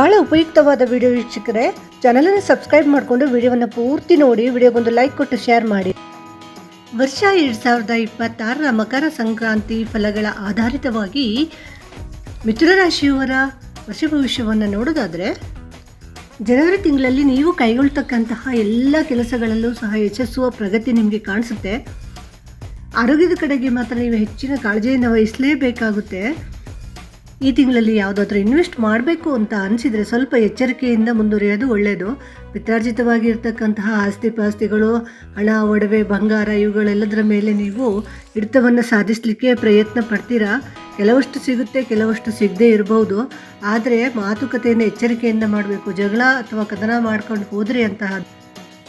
ಬಹಳ ಉಪಯುಕ್ತವಾದ ವಿಡಿಯೋ ವೀಕ್ಷಕರೇ, ಚಾನಲನ್ನು ಸಬ್ಸ್ಕ್ರೈಬ್ ಮಾಡಿಕೊಂಡು ವಿಡಿಯೋವನ್ನು ಪೂರ್ತಿ ನೋಡಿ, ವಿಡಿಯೋಗೊಂದು ಲೈಕ್ ಕೊಟ್ಟು ಶೇರ್ ಮಾಡಿ. ವರ್ಷ 2026ರ ಮಕರ ಸಂಕ್ರಾಂತಿ ಫಲಗಳ ಆಧಾರಿತವಾಗಿ ಮಿಥುನ ರಾಶಿಯವರ ವರ್ಷ ಭವಿಷ್ಯವನ್ನು ನೋಡೋದಾದರೆ, ಜನವರಿ ತಿಂಗಳಲ್ಲಿ ನೀವು ಕೈಗೊಳ್ತಕ್ಕಂತಹ ಎಲ್ಲ ಕೆಲಸಗಳಲ್ಲೂ ಸಹ ಯಶಸ್ಸುವ ಪ್ರಗತಿ ನಿಮಗೆ ಕಾಣಿಸುತ್ತೆ. ಆರೋಗ್ಯದ ಕಡೆಗೆ ಮಾತ್ರ ನೀವು ಹೆಚ್ಚಿನ ಕಾಳಜಿಯನ್ನು ವಹಿಸಲೇಬೇಕಾಗುತ್ತೆ. ಈ ತಿಂಗಳಲ್ಲಿ ಯಾವುದಾದ್ರೂ ಇನ್ವೆಸ್ಟ್ ಮಾಡಬೇಕು ಅಂತ ಅನಿಸಿದರೆ ಸ್ವಲ್ಪ ಎಚ್ಚರಿಕೆಯಿಂದ ಮುಂದುವರಿಯೋದು ಒಳ್ಳೆಯದು. ಪಿತ್ರಾರ್ಜಿತವಾಗಿರ್ತಕ್ಕಂತಹ ಆಸ್ತಿ ಪಾಸ್ತಿಗಳು, ಹಣ, ಒಡವೆ, ಬಂಗಾರ ಇವುಗಳೆಲ್ಲದರ ಮೇಲೆ ನೀವು ಹಿಡಿತವನ್ನು ಸಾಧಿಸಲಿಕ್ಕೆ ಪ್ರಯತ್ನ ಪಡ್ತೀರಾ. ಕೆಲವಷ್ಟು ಸಿಗುತ್ತೆ, ಕೆಲವಷ್ಟು ಸಿಗದೇ ಇರಬಹುದು. ಆದರೆ ಮಾತುಕತೆಯನ್ನು ಎಚ್ಚರಿಕೆಯಿಂದ ಮಾಡಬೇಕು. ಜಗಳ ಅಥವಾ ಕದನ ಮಾಡ್ಕೊಂಡು ಹೋದರೆ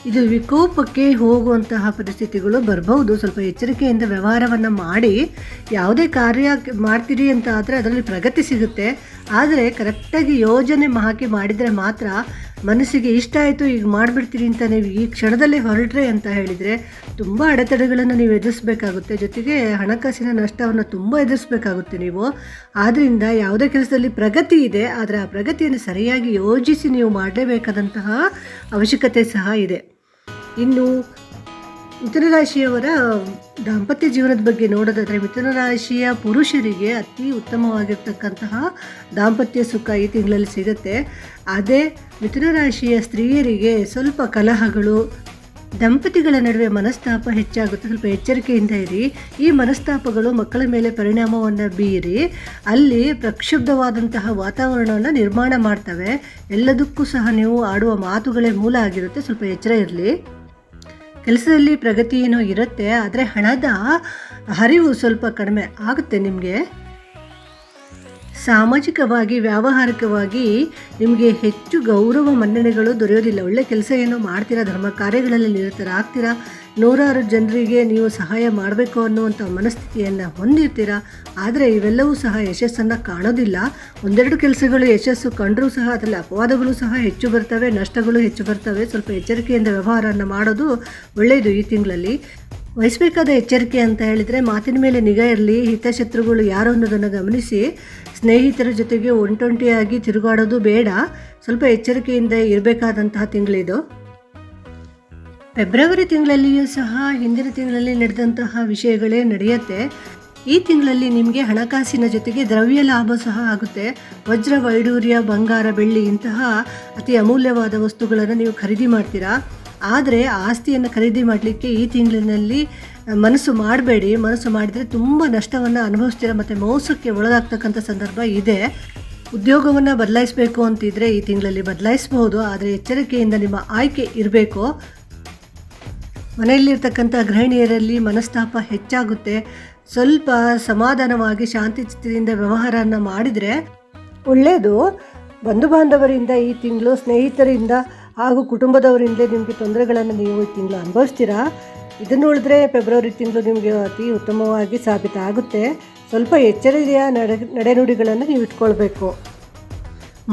ಇದು ವಿಕೋಪಕ್ಕೆ ಹೋಗುವಂತಹ ಪರಿಸ್ಥಿತಿಗಳು ಬರಬಹುದು. ಸ್ವಲ್ಪ ಎಚ್ಚರಿಕೆಯಿಂದ ವ್ಯವಹಾರವನ್ನು ಮಾಡಿ. ಯಾವುದೇ ಕಾರ್ಯ ಮಾಡ್ತೀರಿ ಅಂತ ಆದರೆ ಅದರಲ್ಲಿ ಪ್ರಗತಿ ಸಿಗುತ್ತೆ. ಆದರೆ ಕರೆಕ್ಟಾಗಿ ಯೋಜನೆ ಹಾಕಿ ಮಾಡಿದರೆ ಮಾತ್ರ ಮನಸ್ಸಿಗೆ ಇಷ್ಟ ಆಯಿತು, ಈಗ ಮಾಡಿಬಿಡ್ತೀರಿ ಅಂತ ನೀವು ಈ ಕ್ಷಣದಲ್ಲೇ ಹೊರಟ್ರೆ ಅಂತ ಹೇಳಿದರೆ ತುಂಬ ಅಡೆತಡೆಗಳನ್ನು ನೀವು ಎದುರಿಸಬೇಕಾಗುತ್ತೆ. ಜೊತೆಗೆ ಹಣಕಾಸಿನ ನಷ್ಟವನ್ನು ತುಂಬ ಎದುರಿಸಬೇಕಾಗುತ್ತೆ ನೀವು. ಆದ್ದರಿಂದ ಯಾವುದೇ ಕೆಲಸದಲ್ಲಿ ಪ್ರಗತಿ ಇದೆ, ಆದರೆ ಆ ಪ್ರಗತಿಯನ್ನು ಸರಿಯಾಗಿ ಯೋಜಿಸಿ ನೀವು ಮಾಡಲೇಬೇಕಾದಂತಹ ಅವಶ್ಯಕತೆ ಸಹ ಇದೆ. ಇನ್ನು ಮಿಥುನ ರಾಶಿಯವರ ದಾಂಪತ್ಯ ಜೀವನದ ಬಗ್ಗೆ ನೋಡೋದಾದರೆ, ಮಿಥುನ ರಾಶಿಯ ಪುರುಷರಿಗೆ ಅತಿ ಉತ್ತಮವಾಗಿರ್ತಕ್ಕಂತಹ ದಾಂಪತ್ಯ ಸುಖ ಈ ತಿಂಗಳಲ್ಲಿ ಸಿಗುತ್ತೆ. ಅದೇ ಮಿಥುನ ರಾಶಿಯ ಸ್ತ್ರೀಯರಿಗೆ ಸ್ವಲ್ಪ ಕಲಹಗಳು, ದಂಪತಿಗಳ ನಡುವೆ ಮನಸ್ತಾಪ ಹೆಚ್ಚಾಗುತ್ತೆ. ಸ್ವಲ್ಪ ಎಚ್ಚರಿಕೆಯಿಂದ ಇರಿ. ಈ ಮನಸ್ತಾಪಗಳು ಮಕ್ಕಳ ಮೇಲೆ ಪರಿಣಾಮವನ್ನು ಬೀರಿ ಅಲ್ಲಿ ಪ್ರಕ್ಷುಬ್ಧವಾದಂತಹ ವಾತಾವರಣವನ್ನು ನಿರ್ಮಾಣ ಮಾಡ್ತವೆ. ಎಲ್ಲದಕ್ಕೂ ಸಹ ನೀವು ಆಡುವ ಮಾತುಗಳೇ ಮೂಲ ಆಗಿರುತ್ತೆ. ಸ್ವಲ್ಪ ಎಚ್ಚರ ಇರಲಿ. ಕೆಲಸದಲ್ಲಿ ಪ್ರಗತಿ ಏನೋ ಇರುತ್ತೆ, ಆದರೆ ಹಣದ ಹರಿವು ಸ್ವಲ್ಪ ಕಡಿಮೆ ಆಗುತ್ತೆ ನಿಮಗೆ. ಸಾಮಾಜಿಕವಾಗಿ, ವ್ಯಾವಹಾರಿಕವಾಗಿ ನಿಮಗೆ ಹೆಚ್ಚು ಗೌರವ ಮನ್ನಣೆಗಳು ದೊರೆಯೋದಿಲ್ಲ. ಒಳ್ಳೆ ಕೆಲಸ ಏನೋ ಮಾಡ್ತೀರಾ, ಧರ್ಮ ಕಾರ್ಯಗಳಲ್ಲಿ ನಿರತರಾಗ್ತೀರಾ, ನೂರಾರು ಜನರಿಗೆ ನೀವು ಸಹಾಯ ಮಾಡಬೇಕು ಅನ್ನುವಂಥ ಮನಸ್ಥಿತಿಯನ್ನು ಹೊಂದಿರ್ತೀರಾ. ಆದರೆ ಇವೆಲ್ಲವೂ ಸಹ ಯಶಸ್ಸನ್ನು ಕಾಣೋದಿಲ್ಲ. ಒಂದೆರಡು ಕೆಲಸಗಳು ಯಶಸ್ಸು ಕಂಡರೂ ಸಹ ಅದರಲ್ಲಿ ಅಪವಾದಗಳು ಸಹ ಹೆಚ್ಚು ಬರ್ತವೆ, ನಷ್ಟಗಳು ಹೆಚ್ಚು ಬರ್ತವೆ. ಸ್ವಲ್ಪ ಎಚ್ಚರಿಕೆಯಿಂದ ವ್ಯವಹಾರವನ್ನು ಮಾಡೋದು ಒಳ್ಳೆಯದು. ಈ ತಿಂಗಳಲ್ಲಿ ವಹಿಸಬೇಕಾದ ಎಚ್ಚರಿಕೆ ಅಂತ ಹೇಳಿದರೆ, ಮಾತಿನ ಮೇಲೆ ನಿಗಾ ಇರಲಿ. ಹಿತಶತ್ರುಗಳು ಯಾರು ಅನ್ನೋದನ್ನು ಗಮನಿಸಿ. ಸ್ನೇಹಿತರ ಜೊತೆಗೆ ಒಂಟೊಂಟಿಯಾಗಿ ತಿರುಗಾಡೋದು ಬೇಡ. ಸ್ವಲ್ಪ ಎಚ್ಚರಿಕೆಯಿಂದ ಇರಬೇಕಾದಂತಹ ತಿಂಗಳಿದು. ಫೆಬ್ರವರಿ ತಿಂಗಳಲ್ಲಿಯೂ ಸಹ ಹಿಂದಿನ ತಿಂಗಳಲ್ಲಿ ನಡೆದಂತಹ ವಿಷಯಗಳೇ ನಡೆಯುತ್ತೆ. ಈ ತಿಂಗಳಲ್ಲಿ ನಿಮಗೆ ಹಣಕಾಸಿನ ಜೊತೆಗೆ ದ್ರವ್ಯ ಲಾಭ ಸಹ ಆಗುತ್ತೆ. ವಜ್ರ, ವೈಡೂರ್ಯ, ಬಂಗಾರ, ಬೆಳ್ಳಿ ಇಂತಹ ಅತಿ ಅಮೂಲ್ಯವಾದ ವಸ್ತುಗಳನ್ನು ನೀವು ಖರೀದಿ ಮಾಡ್ತೀರಾ. ಆದರೆ ಆಸ್ತಿಯನ್ನು ಖರೀದಿ ಮಾಡಲಿಕ್ಕೆ ಈ ತಿಂಗಳಿನಲ್ಲಿ ಮನಸ್ಸು ಮಾಡಬೇಡಿ. ಮನಸ್ಸು ಮಾಡಿದರೆ ತುಂಬ ನಷ್ಟವನ್ನು ಅನುಭವಿಸ್ತೀರಾ ಮತ್ತು ಮೋಸಕ್ಕೆ ಒಳಗಾಗ್ತಕ್ಕಂಥ ಸಂದರ್ಭ ಇದೆ. ಉದ್ಯೋಗವನ್ನು ಬದಲಾಯಿಸಬೇಕು ಅಂತಿದ್ರೆ ಈ ತಿಂಗಳಲ್ಲಿ ಬದಲಾಯಿಸಬಹುದು, ಆದರೆ ಎಚ್ಚರಿಕೆಯಿಂದ ನಿಮ್ಮ ಆಯ್ಕೆ ಇರಬೇಕು. ಮನೆಯಲ್ಲಿರ್ತಕ್ಕಂಥ ಗೃಹಿಣಿಯರಲ್ಲಿ ಮನಸ್ತಾಪ ಹೆಚ್ಚಾಗುತ್ತೆ. ಸ್ವಲ್ಪ ಸಮಾಧಾನವಾಗಿ ಶಾಂತಿ ಚಿತ್ತದಿಂದ ವ್ಯವಹಾರವನ್ನು ಮಾಡಿದರೆ ಒಳ್ಳೆಯದು. ಬಂಧು ಬಾಂಧವರಿಂದ ಈ ತಿಂಗಳು, ಸ್ನೇಹಿತರಿಂದ ಹಾಗೂ ಕುಟುಂಬದವರಿಂದ ನಿಮಗೆ ತೊಂದರೆಗಳನ್ನು ನೀವು ಈ ತಿಂಗಳು ಅನುಭವಿಸ್ತೀರಾ. ಇದನ್ನು ಉಳಿದ್ರೆ ಫೆಬ್ರವರಿ ತಿಂಗಳು ನಿಮಗೆ ಅತಿ ಉತ್ತಮವಾಗಿ ಸಾಬೀತಾಗುತ್ತೆ. ಸ್ವಲ್ಪ ಎಚ್ಚರಿಕೆಯ ನಡೆನುಡಿಗಳನ್ನು ನೀವು ಇಟ್ಕೊಳ್ಬೇಕು.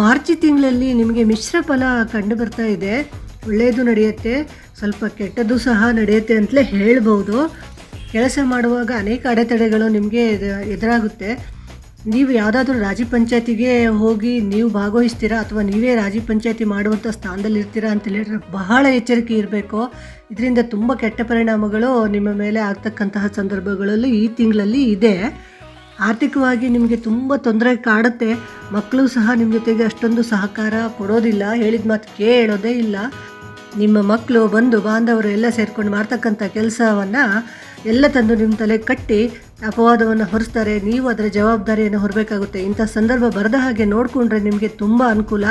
ಮಾರ್ಚ್ ತಿಂಗಳಲ್ಲಿ ನಿಮಗೆ ಮಿಶ್ರ ಫಲ ಕಂಡು ಬರ್ತಾ ಇದೆ. ಒಳ್ಳೆಯದು ನಡೆಯುತ್ತೆ, ಸ್ವಲ್ಪ ಕೆಟ್ಟದ್ದು ಸಹ ನಡೆಯುತ್ತೆ ಅಂತಲೇ ಹೇಳ್ಬೋದು. ಕೆಲಸ ಮಾಡುವಾಗ ಅನೇಕ ಅಡೆತಡೆಗಳು ನಿಮಗೆ ಎದುರಾಗುತ್ತೆ. ನೀವು ಯಾವುದಾದ್ರೂ ರಾಜಿ ಪಂಚಾಯತಿಗೆ ಹೋಗಿ ನೀವು ಭಾಗವಹಿಸ್ತೀರಾ ಅಥವಾ ನೀವೇ ರಾಜಿ ಪಂಚಾಯತಿ ಮಾಡುವಂಥ ಸ್ಥಾನದಲ್ಲಿರ್ತೀರಾ ಅಂತ ಹೇಳಿದ್ರೆ ಬಹಳ ಎಚ್ಚರಿಕೆ ಇರಬೇಕು. ಇದರಿಂದ ತುಂಬ ಕೆಟ್ಟ ಪರಿಣಾಮಗಳು ನಿಮ್ಮ ಮೇಲೆ ಆಗ್ತಕ್ಕಂತಹ ಸಂದರ್ಭಗಳಲ್ಲೂ ಈ ತಿಂಗಳಲ್ಲಿ ಇದೆ. ಆರ್ಥಿಕವಾಗಿ ನಿಮಗೆ ತುಂಬ ತೊಂದರೆ ಕಾಡುತ್ತೆ. ಮಕ್ಕಳು ಸಹ ನಿಮ್ಮ ಜೊತೆಗೆ ಅಷ್ಟೊಂದು ಸಹಕಾರ ಕೊಡೋದಿಲ್ಲ, ಹೇಳಿದ ಮಾತು ಕೇಳೋದೇ ಇಲ್ಲ. ನಿಮ್ಮ ಮಕ್ಕಳು, ಬಂಧು ಬಾಂಧವರು ಎಲ್ಲ ಸೇರ್ಕೊಂಡು ಮಾಡ್ತಕ್ಕಂಥ ಕೆಲಸವನ್ನು ಎಲ್ಲ ತಂದು ನಿಮ್ಮ ತಲೆ ಕಟ್ಟಿ ಅಪವಾದವನ್ನು ಹೊರಿಸ್ತಾರೆ. ನೀವು ಅದರ ಜವಾಬ್ದಾರಿಯನ್ನು ಹೊರಬೇಕಾಗುತ್ತೆ. ಇಂಥ ಸಂದರ್ಭ ಬರದ ಹಾಗೆ ನೋಡಿಕೊಂಡ್ರೆ ನಿಮಗೆ ತುಂಬ ಅನುಕೂಲ.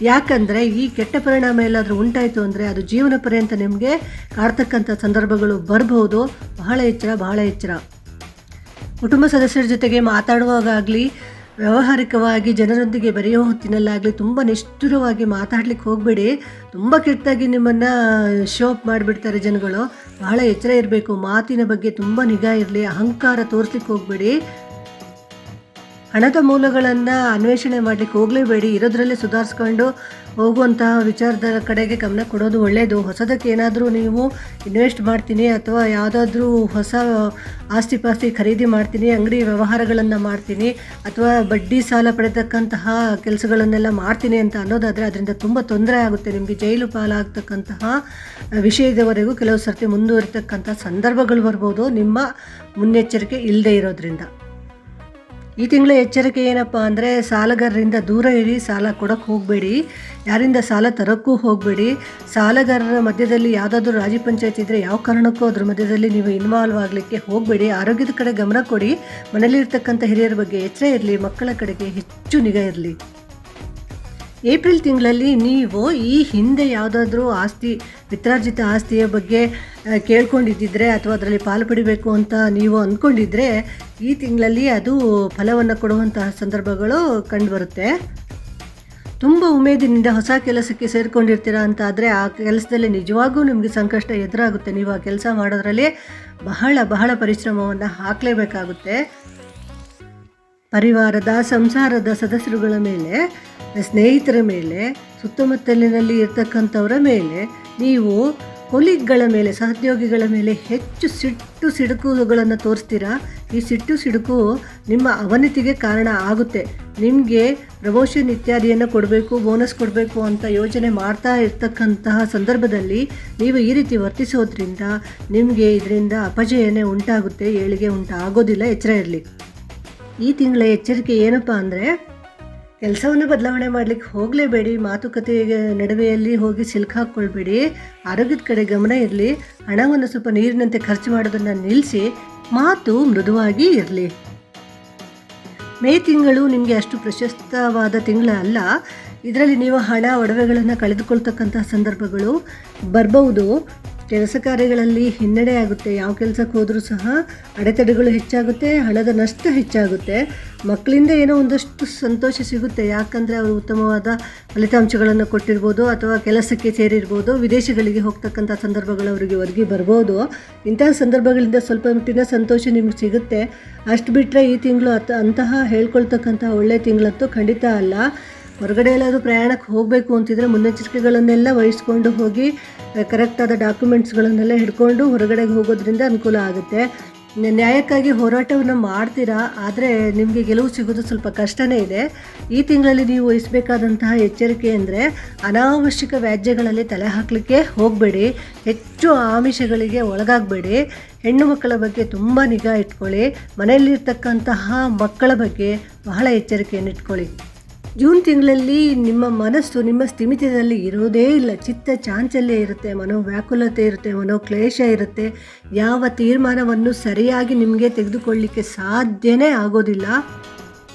ಯಾಕಂದರೆ ಈ ಕೆಟ್ಟ ಪರಿಣಾಮ ಎಲ್ಲಾದರೂ ಉಂಟಾಯಿತು ಅಂದರೆ ಅದು ಜೀವನ ಪರ್ಯಂತ ನಿಮಗೆ ಕಾಡ್ತಕ್ಕಂಥ ಸಂದರ್ಭಗಳು ಬರಬಹುದು. ಬಹಳ ಎಚ್ಚರ. ಕುಟುಂಬ ಸದಸ್ಯರ ಜೊತೆಗೆ ಮಾತಾಡುವಾಗಲಿ, ವ್ಯಾವಹಾರಿಕವಾಗಿ ಜನರೊಂದಿಗೆ ಬೆರೆಯೋ ಹೊತ್ತಿನಲ್ಲಾಗಲಿ ತುಂಬ ನಿಷ್ಠುರವಾಗಿ ಮಾತಾಡ್ಲಿಕ್ಕೆ ಹೋಗಬೇಡಿ. ತುಂಬ ಕೆಟ್ಟಾಗಿ ನಿಮ್ಮನ್ನು ಶೋಪ್ ಮಾಡಿಬಿಡ್ತಾರೆ ಜನಗಳು. ಬಹಳ ಎಚ್ಚರ ಇರಬೇಕು. ಮಾತಿನ ಬಗ್ಗೆ ತುಂಬ ನಿಗಾ ಇರಲಿ. ಅಹಂಕಾರ ತೋರಿಸ್ಲಿಕ್ಕೆ ಹೋಗಬೇಡಿ. ಹಣದ ಮೂಲಗಳನ್ನು ಅನ್ವೇಷಣೆ ಮಾಡಲಿಕ್ಕೆ ಹೋಗಲೇಬೇಡಿ. ಇರೋದ್ರಲ್ಲೇ ಸುಧಾರಿಸ್ಕೊಂಡು ಹೋಗುವಂತಹ ವಿಚಾರದ ಕಡೆಗೆ ಗಮನ ಕೊಡೋದು ಒಳ್ಳೆಯದು. ಹೊಸದಕ್ಕೆ ಏನಾದರೂ ನೀವು ಇನ್ವೆಸ್ಟ್ ಮಾಡ್ತೀನಿ ಅಥವಾ ಯಾವುದಾದ್ರೂ ಹೊಸ ಆಸ್ತಿ ಪಾಸ್ತಿ ಖರೀದಿ ಮಾಡ್ತೀನಿ, ಅಂಗಡಿ ವ್ಯವಹಾರಗಳನ್ನು ಮಾಡ್ತೀನಿ ಅಥವಾ ಬಡ್ಡಿ ಸಾಲ ಪಡೆತಕ್ಕಂತಹ ಕೆಲಸಗಳನ್ನೆಲ್ಲ ಮಾಡ್ತೀನಿ ಅಂತ ಅನ್ನೋದಾದರೆ ಅದರಿಂದ ತುಂಬ ತೊಂದರೆ ಆಗುತ್ತೆ. ನಿಮಗೆ ಜೈಲು ಪಾಲಾಗ್ತಕ್ಕಂತಹ ವಿಷಯದವರೆಗೂ ಕೆಲವು ಸರ್ತಿ ಮುಂದುವರಿತಕ್ಕಂಥ ಸಂದರ್ಭಗಳು ಬರ್ಬೋದು ನಿಮ್ಮ ಮುನ್ನೆಚ್ಚರಿಕೆ ಇಲ್ಲದೆ ಇರೋದ್ರಿಂದ. ಈ ತಿಂಗಳ ಎಚ್ಚರಿಕೆ ಏನಪ್ಪ ಅಂದರೆ ಸಾಲಗಾರರಿಂದ ದೂರ ಇರಿ, ಸಾಲ ಕೊಡೋಕ್ಕೆ ಹೋಗಬೇಡಿ, ಯಾರಿಂದ ಸಾಲ ತರೋಕ್ಕೂ ಹೋಗಬೇಡಿ. ಸಾಲಗಾರರ ಮಧ್ಯದಲ್ಲಿ ಯಾವುದಾದ್ರೂ ರಾಜಿ ಪಂಚಾಯತ್ ಇದ್ದರೆ ಯಾವ ಕಾರಣಕ್ಕೂ ಅದ್ರ ಮಧ್ಯದಲ್ಲಿ ನೀವು ಇನ್ವಾಲ್ವ್ ಆಗಲಿಕ್ಕೆ ಹೋಗಬೇಡಿ. ಆರೋಗ್ಯದ ಕಡೆ ಗಮನ ಕೊಡಿ. ಮನೆಯಲ್ಲಿರ್ತಕ್ಕಂಥ ಹಿರಿಯರ ಬಗ್ಗೆ ಎಚ್ಚರ ಇರಲಿ, ಮಕ್ಕಳ ಕಡೆಗೆ ಹೆಚ್ಚು ನಿಗಾ ಇರಲಿ. ಏಪ್ರಿಲ್ ತಿಂಗಳಲ್ಲಿ ನೀವು ಈ ಹಿಂದೆ ಯಾವುದಾದ್ರೂ ಆಸ್ತಿ ಪಿತ್ರಾರ್ಜಿತ ಆಸ್ತಿಯ ಬಗ್ಗೆ ಕೇಳ್ಕೊಂಡಿದ್ದಿದ್ರೆ ಅಥವಾ ಅದರಲ್ಲಿ ಪಾಲು ಪಡಿಬೇಕು ಅಂತ ನೀವು ಅಂದ್ಕೊಂಡಿದ್ರೆ ಈ ತಿಂಗಳಲ್ಲಿ ಅದು ಫಲವನ್ನು ಕೊಡುವಂತಹ ಸಂದರ್ಭಗಳು ಕಂಡುಬರುತ್ತೆ. ತುಂಬ ಉಮೇದಿನಿಂದ ಹೊಸ ಕೆಲಸಕ್ಕೆ ಸೇರಿಕೊಂಡಿರ್ತೀರ ಅಂತ ಆದರೆ ಆ ಕೆಲಸದಲ್ಲಿ ನಿಜವಾಗೂ ನಿಮಗೆ ಸಂಕಷ್ಟ ಎದುರಾಗುತ್ತೆ. ನೀವು ಆ ಕೆಲಸ ಮಾಡೋದ್ರಲ್ಲಿ ಬಹಳ ಪರಿಶ್ರಮವನ್ನು ಹಾಕಲೇಬೇಕಾಗುತ್ತೆ. ಪರಿವಾರದ ಸಂಸಾರದ ಸದಸ್ಯರುಗಳ ಮೇಲೆ, ಸ್ನೇಹಿತರ ಮೇಲೆ, ಸುತ್ತಮುತ್ತಲಿನಲ್ಲಿ ಇರ್ತಕ್ಕಂಥವರ ಮೇಲೆ, ನೀವು ಕೊಲೀಗ್ಗಳ ಮೇಲೆ, ಸಹೋದ್ಯೋಗಿಗಳ ಮೇಲೆ ಹೆಚ್ಚು ಸಿಡುಕುಗಳನ್ನು ತೋರಿಸ್ತೀರಾ. ಈ ಸಿಡುಕು ನಿಮ್ಮ ಅವನತಿಗೆ ಕಾರಣ ಆಗುತ್ತೆ. ನಿಮಗೆ ಪ್ರಮೋಷನ್ ಇತ್ಯಾದಿಯನ್ನು ಕೊಡಬೇಕು, ಬೋನಸ್ ಕೊಡಬೇಕು ಅಂತ ಯೋಚನೆ ಮಾಡ್ತಾ ಇರ್ತಕ್ಕಂತಹ ಸಂದರ್ಭದಲ್ಲಿ ನೀವು ಈ ರೀತಿ ವರ್ತಿಸೋದ್ರಿಂದ ನಿಮಗೆ ಇದರಿಂದ ಅಪಜಯನೇ ಉಂಟಾಗುತ್ತೆ, ಏಳಿಗೆ ಉಂಟಾಗೋದಿಲ್ಲ. ಎಚ್ಚರ ಇರಲಿ. ಈ ತಿಂಗಳ ಎಚ್ಚರಿಕೆ ಏನಪ್ಪ ಅಂದರೆ ಕೆಲಸವನ್ನು ಬದಲಾವಣೆ ಮಾಡಲಿಕ್ಕೆ ಹೋಗಲೇಬೇಡಿ. ಮಾತುಕತೆಗೆ ನಡುವೆಯಲ್ಲಿ ಹೋಗಿ ಸಿಲುಕಾಕ್ಕೊಳ್ಬೇಡಿ. ಆರೋಗ್ಯದ ಕಡೆ ಗಮನ ಇರಲಿ. ಹಣವನ್ನು ಸ್ವಲ್ಪ ನೀರಿನಂತೆ ಖರ್ಚು ಮಾಡೋದನ್ನು ನಿಲ್ಲಿಸಿ, ಮಾತು ಮೃದುವಾಗಿ ಇರಲಿ. ಮೇ ತಿಂಗಳು ನಿಮಗೆ ಅಷ್ಟು ಪ್ರಶಸ್ತವಾದ ತಿಂಗಳ ಅಲ್ಲ. ಇದರಲ್ಲಿ ನೀವು ಹಣ ಒಡವೆಗಳನ್ನು ಕಳೆದುಕೊಳ್ತಕ್ಕಂತಹ ಸಂದರ್ಭಗಳು ಬರ್ಬೋದು. ಕೆಲಸ ಕಾರ್ಯಗಳಲ್ಲಿ ಹಿನ್ನಡೆ ಆಗುತ್ತೆ. ಯಾವ ಕೆಲಸಕ್ಕೆ ಹೋದರೂ ಸಹ ಅಡೆತಡೆಗಳು ಹೆಚ್ಚಾಗುತ್ತೆ, ಹಣದ ನಷ್ಟ ಹೆಚ್ಚಾಗುತ್ತೆ. ಮಕ್ಕಳಿಂದ ಏನೋ ಒಂದಷ್ಟು ಸಂತೋಷ ಸಿಗುತ್ತೆ, ಯಾಕಂದರೆ ಅವರು ಉತ್ತಮವಾದ ಫಲಿತಾಂಶಗಳನ್ನು ಕೊಟ್ಟಿರ್ಬೋದು ಅಥವಾ ಕೆಲಸಕ್ಕೆ ಸೇರಿರ್ಬೋದು. ವಿದೇಶಗಳಿಗೆ ಹೋಗ್ತಕ್ಕಂಥ ಸಂದರ್ಭಗಳು ಅವರಿಗೆ ಒದಗಿ ಬರ್ಬೋದು. ಇಂತಹ ಸಂದರ್ಭಗಳಿಂದ ಸ್ವಲ್ಪ ಮಟ್ಟಿನ ಸಂತೋಷ ನಿಮಗೆ ಸಿಗುತ್ತೆ. ಅಷ್ಟು ಬಿಟ್ಟರೆ ಈ ತಿಂಗಳು ಅಂತಹ ಹೇಳ್ಕೊಳ್ತಕ್ಕಂಥ ಒಳ್ಳೆಯ ತಿಂಗಳಂತೂ ಖಂಡಿತ ಅಲ್ಲ. ಹೊರಗಡೆ ಎಲ್ಲಾದರೂ ಪ್ರಯಾಣಕ್ಕೆ ಹೋಗಬೇಕು ಅಂತಿದ್ರೆ ಮುನ್ನೆಚ್ಚರಿಕೆಗಳನ್ನೆಲ್ಲ ವಹಿಸ್ಕೊಂಡು ಹೋಗಿ, ಕರೆಕ್ಟಾದ ಡಾಕ್ಯುಮೆಂಟ್ಸ್ಗಳನ್ನೆಲ್ಲ ಹಿಡ್ಕೊಂಡು ಹೊರಗಡೆಗೆ ಹೋಗೋದ್ರಿಂದ ಅನುಕೂಲ ಆಗುತ್ತೆ. ನ್ಯಾಯಕ್ಕಾಗಿ ಹೋರಾಟವನ್ನು ಮಾಡ್ತೀರಾ, ಆದರೆ ನಿಮಗೆ ಗೆಲುವು ಸಿಗೋದು ಸ್ವಲ್ಪ ಕಷ್ಟನೇ ಇದೆ. ಈ ತಿಂಗಳಲ್ಲಿ ನೀವು ವಹಿಸಬೇಕಾದಂತಹ ಎಚ್ಚರಿಕೆ ಅಂದರೆ ಅನಾವಶ್ಯಕ ವ್ಯಾಜ್ಯಗಳಲ್ಲಿ ತಲೆ ಹಾಕಲಿಕ್ಕೆ ಹೋಗಬೇಡಿ. ಹೆಚ್ಚು ಆಮಿಷಗಳಿಗೆ ಒಳಗಾಗಬೇಡಿ. ಹೆಣ್ಣು ಮಕ್ಕಳ ಬಗ್ಗೆ ತುಂಬ ನಿಗಾ ಇಟ್ಕೊಳ್ಳಿ. ಮನೆಯಲ್ಲಿರ್ತಕ್ಕಂತಹ ಮಕ್ಕಳ ಬಗ್ಗೆ ಬಹಳ ಎಚ್ಚರಿಕೆಯನ್ನು ಇಟ್ಕೊಳ್ಳಿ. ಜೂನ್ ತಿಂಗಳಲ್ಲಿ ನಿಮ್ಮ ಮನಸ್ಸು ನಿಮ್ಮ ಸ್ಥಿಮಿತದಲ್ಲಿ ಇರೋದೇ ಇಲ್ಲ. ಚಿತ್ತ ಚಾಂಚಲ್ಯ ಇರುತ್ತೆ, ಮನೋವ್ಯಾಕುಲತೆ ಇರುತ್ತೆ, ಮನೋಕ್ಲೇಶ ಇರುತ್ತೆ. ಯಾವ ತೀರ್ಮಾನವನ್ನು ಸರಿಯಾಗಿ ನಿಮಗೆ ತೆಗೆದುಕೊಳ್ಳಲಿಕ್ಕೆ ಸಾಧ್ಯನೇ ಆಗೋದಿಲ್ಲ.